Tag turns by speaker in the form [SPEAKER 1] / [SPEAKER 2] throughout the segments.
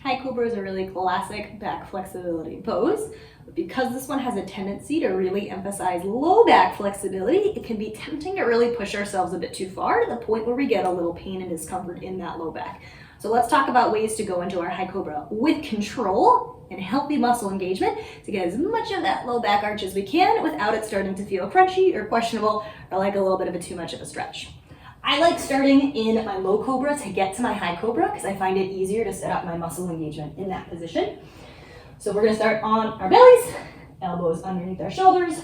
[SPEAKER 1] High Cobra is a really classic back flexibility pose, but because this one has a tendency to really emphasize low back flexibility, it can be tempting to really push ourselves a bit too far to the point where we get a little pain and discomfort in that low back. So let's talk about ways to go into our High Cobra with control and healthy muscle engagement to get as much of that low back arch as we can without it starting to feel crunchy or questionable or like a little bit of a too much of a stretch. I like starting in my low cobra to get to my high cobra because I find it easier to set up my muscle engagement in that position. So we're going to start on our bellies, elbows underneath our shoulders,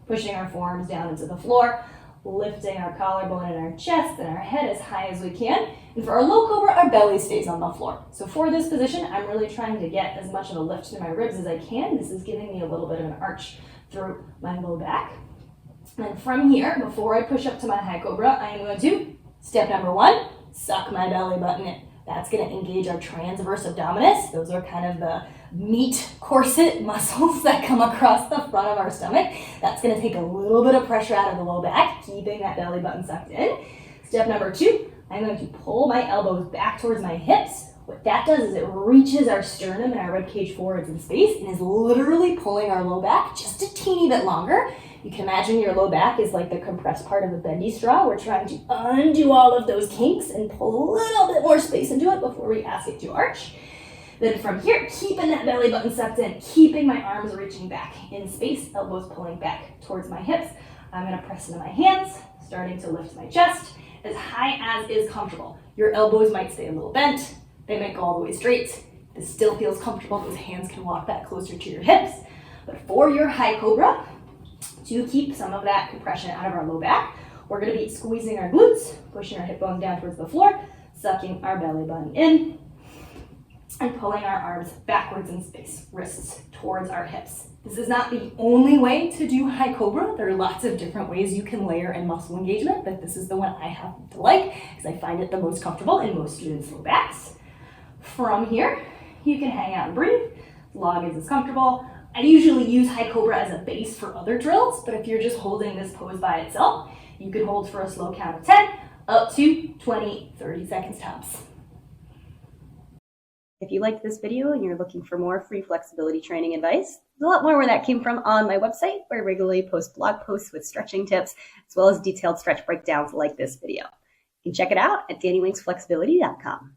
[SPEAKER 1] pushing our forearms down into the floor, lifting our collarbone and our chest and our head as high as we can. And for our low cobra, our belly stays on the floor. So for this position, I'm really trying to get as much of a lift to my ribs as I can. This is giving me a little bit of an arch through my low back. And from here, before I push up to my high cobra, I am going to, step number one, suck my belly button in. That's going to engage our transverse abdominis. Those are kind of the meat corset muscles that come across the front of our stomach. That's going to take a little bit of pressure out of the low back, keeping that belly button sucked in. Step number two, I'm going to pull my elbows back towards my hips. What that does is it reaches our sternum and our rib cage forwards in space and is literally pulling our low back just a teeny bit longer. You can imagine your low back is like the compressed part of a bendy straw. We're trying to undo all of those kinks and pull a little bit more space into it before we ask it to arch. Then from here, keeping that belly button sucked in, keeping my arms reaching back in space, elbows pulling back towards my hips. I'm going to press into my hands, starting to lift my chest as high as is comfortable. Your elbows might stay a little bent. They might go all the way straight. This still feels comfortable. Those hands can walk back closer to your hips. But for your high cobra, to keep some of that compression out of our low back, we're going to be squeezing our glutes, pushing our hip bones down towards the floor, sucking our belly button in, and pulling our arms backwards in space, wrists towards our hips. This is not the only way to do high cobra. There are lots of different ways you can layer in muscle engagement, but this is the one I happen to like because I find it the most comfortable in most students' low backs. From here, you can hang out and breathe as long as it's comfortable. I usually use high cobra as a base for other drills, but if you're just holding this pose by itself, you can hold for a slow count of 10, up to 20, 30 seconds tops.
[SPEAKER 2] If you liked this video and you're looking for more free flexibility training advice, there's a lot more where that came from on my website, where I regularly post blog posts with stretching tips, as well as detailed stretch breakdowns like this video. You can check it out at DannyWinksFlexibility.com.